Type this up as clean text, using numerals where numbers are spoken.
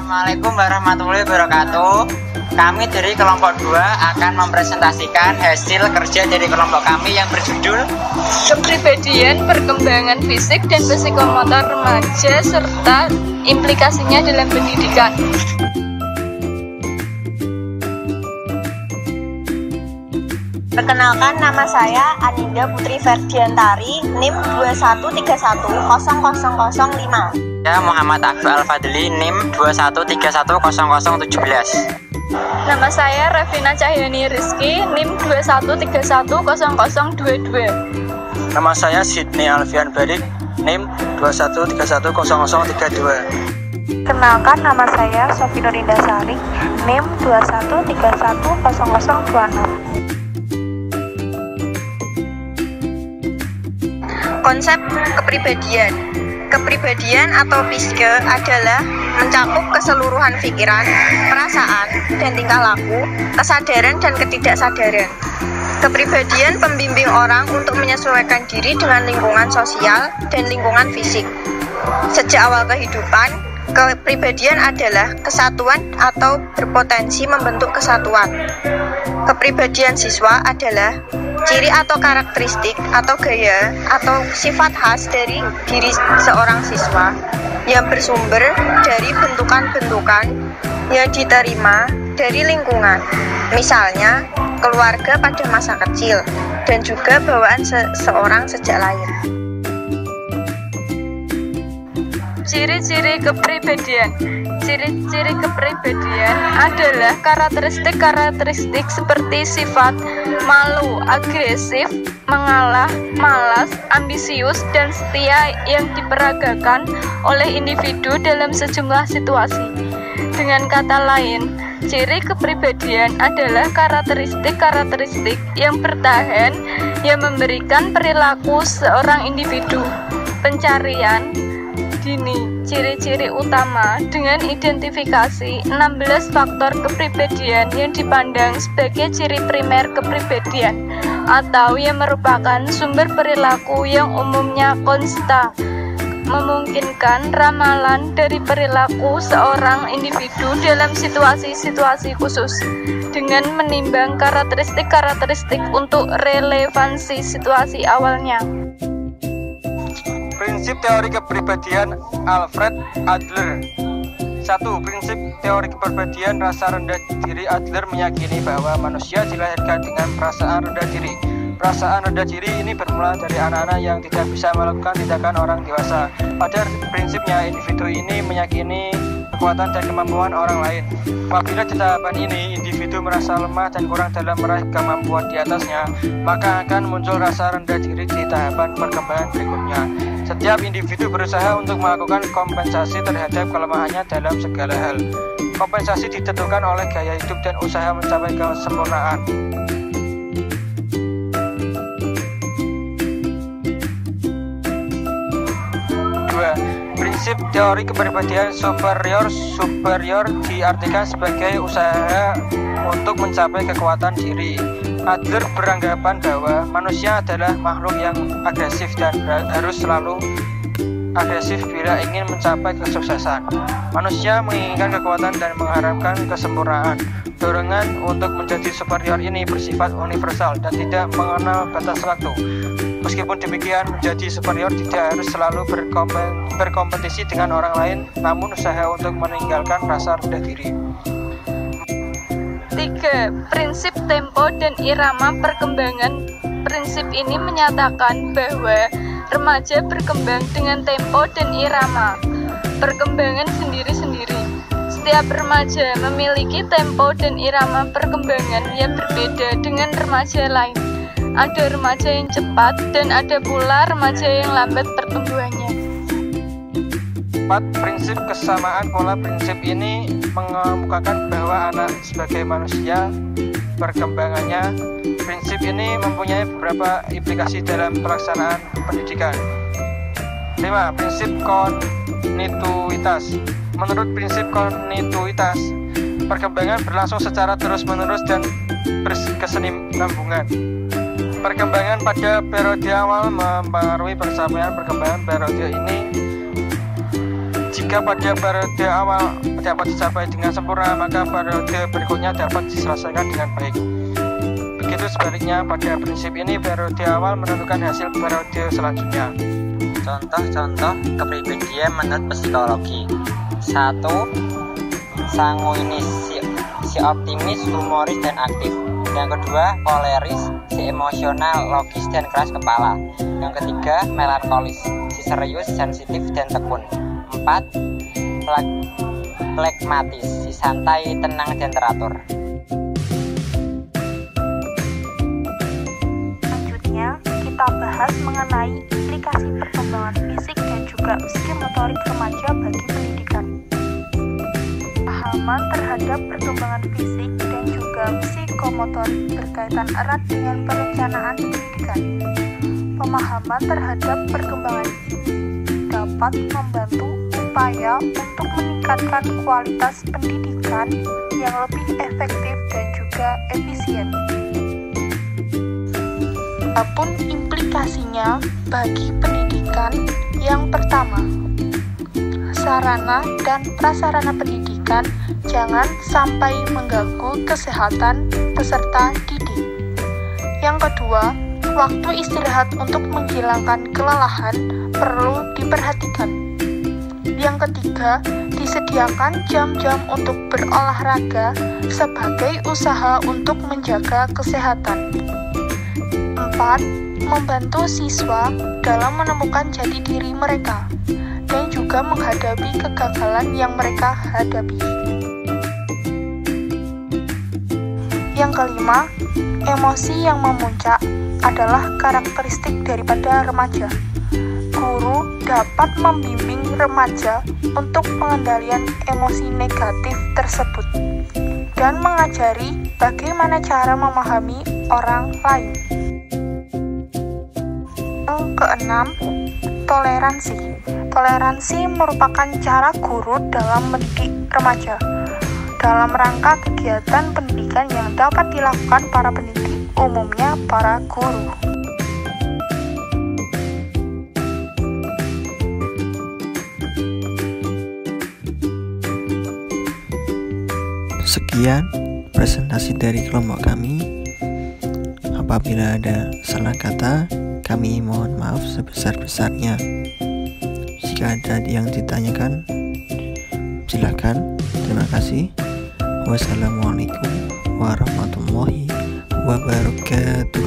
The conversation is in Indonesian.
Assalamualaikum warahmatullahi wabarakatuh. Kami dari kelompok 2 akan mempresentasikan hasil kerja dari kelompok kami yang berjudul Kepribadian, Perkembangan Fisik dan Psikomotor Remaja serta Implikasinya dalam Pendidikan. Perkenalkan, nama saya Aninda Putri Ferdiantari, NIM 213100005. Saya Muhammad Akbar Al-Fadli, NIM 213100017. Nama saya Revina Cahyani Rizky, NIM 213100022. Nama saya Sidney Alfian Barik, NIM 213100032. Kenalkan, nama saya Sofi Nurindasari, NIM 213100026. Konsep kepribadian. Kepribadian atau psike adalah mencakup keseluruhan pikiran, perasaan, dan tingkah laku, kesadaran dan ketidaksadaran. Kepribadian pembimbing orang untuk menyesuaikan diri dengan lingkungan sosial dan lingkungan fisik. Sejak awal kehidupan, kepribadian adalah kesatuan atau berpotensi membentuk kesatuan. Kepribadian siswa adalah ciri atau karakteristik atau gaya atau sifat khas dari diri seorang siswa yang bersumber dari bentukan-bentukan yang diterima dari lingkungan, misalnya keluarga pada masa kecil dan juga bawaan seseorang sejak lahir. Ciri-ciri kepribadian. Ciri-ciri kepribadian adalah karakteristik seperti sifat malu, agresif, mengalah, malas, ambisius, dan setia yang diperagakan oleh individu dalam sejumlah situasi. Dengan kata lain, ciri kepribadian adalah karakteristik yang bertahan yang memberikan perilaku seorang individu. Pencarian dini. Ciri-ciri utama dengan identifikasi 16 faktor kepribadian yang dipandang sebagai ciri primer kepribadian atau yang merupakan sumber perilaku yang umumnya konsta, memungkinkan ramalan dari perilaku seorang individu dalam situasi-situasi khusus dengan menimbang karakteristik untuk relevansi situasi awalnya. Prinsip teori kepribadian Alfred Adler. 1. Prinsip teori kepribadian rasa rendah diri. Adler meyakini bahwa manusia dilahirkan dengan perasaan rendah diri. Perasaan rendah diri ini bermula dari anak-anak yang tidak bisa melakukan tindakan orang dewasa. Pada prinsipnya, individu ini meyakini kekuatan dan kemampuan orang lain. Apabila di tahapan ini individu merasa lemah dan kurang dalam meraih kemampuan di atasnya, maka akan muncul rasa rendah diri di tahapan perkembangan berikutnya. Setiap individu berusaha untuk melakukan kompensasi terhadap kelemahannya dalam segala hal. Kompensasi ditentukan oleh gaya hidup dan usaha mencapai kesempurnaan. 2. Prinsip teori kepribadian superior diartikan sebagai usaha untuk mencapai kekuatan diri. Adler beranggapan bahwa manusia adalah makhluk yang agresif dan harus selalu agresif bila ingin mencapai kesuksesan. Manusia menginginkan kekuatan dan mengharapkan kesempurnaan. Dorongan untuk menjadi superior ini bersifat universal dan tidak mengenal batas waktu. Meskipun demikian, menjadi superior tidak harus selalu berkompetisi dengan orang lain, namun usaha untuk meninggalkan rasa rendah diri. 3. Prinsip tempo dan irama perkembangan. Prinsip ini menyatakan bahwa remaja berkembang dengan tempo dan irama perkembangan sendiri-sendiri. Setiap remaja memiliki tempo dan irama perkembangan yang berbeda dengan remaja lain. Ada remaja yang cepat dan ada pula remaja yang lambat pertumbuhannya. 4. Prinsip kesamaan pola. Prinsip ini mengemukakan bahwa anak sebagai manusia perkembangannya. Prinsip ini mempunyai beberapa implikasi dalam pelaksanaan pendidikan. 5. Prinsip kontinuitas. Menurut prinsip kontinuitas, perkembangan berlangsung secara terus-menerus dan berkesinambungan. Perkembangan pada periode awal mempengaruhi pencapaian perkembangan periode ini. Jika pada periode awal dapat dicapai dengan sempurna, maka periode berikutnya dapat diselesaikan dengan baik. Begitu sebaliknya, pada prinsip ini periode awal menentukan hasil periode selanjutnya. Contoh-contoh kepribadian menurut psikologi. 1. Sanguinis, si optimis, humoris, dan aktif. Yang kedua, koleris, si emosional, logis, dan keras kepala. Yang ketiga, melankolis, si serius, sensitif, dan tekun. 4. Plekmatis, si santai, tenang, dan teratur. Selanjutnya, kita bahas mengenai implikasi perkembangan fisik dan juga psikomotorik remaja bagi pendidikan. Pemahaman terhadap perkembangan fisik dan juga psikomotorik berkaitan erat dengan perencanaan pendidikan. Pemahaman terhadap perkembangan ini dapat membantu upaya untuk meningkatkan kualitas pendidikan yang lebih efektif dan juga efisien. Apapun implikasinya bagi pendidikan, yang pertama, sarana dan prasarana pendidikan jangan sampai mengganggu kesehatan peserta didik. Yang kedua, waktu istirahat untuk menghilangkan kelelahan perlu diperhatikan. Yang ketiga, disediakan jam-jam untuk berolahraga sebagai usaha untuk menjaga kesehatan. 4. Membantu siswa dalam menemukan jati diri mereka dan juga menghadapi kegagalan yang mereka hadapi. Yang kelima, emosi yang memuncak adalah karakteristik daripada remaja. Guru dapat membimbing remaja untuk pengendalian emosi negatif tersebut dan mengajari bagaimana cara memahami orang lain. Yang keenam, toleransi. Toleransi merupakan cara guru dalam mendidik remaja dalam rangka kegiatan pendidikan yang dapat dilakukan para pendidik, umumnya para guru. Sekian presentasi dari kelompok kami. Apabila ada salah kata, kami mohon maaf sebesar-besarnya. Jika ada yang ditanyakan, silakan. Terima kasih. Wassalamualaikum warahmatullahi wabarakatuh.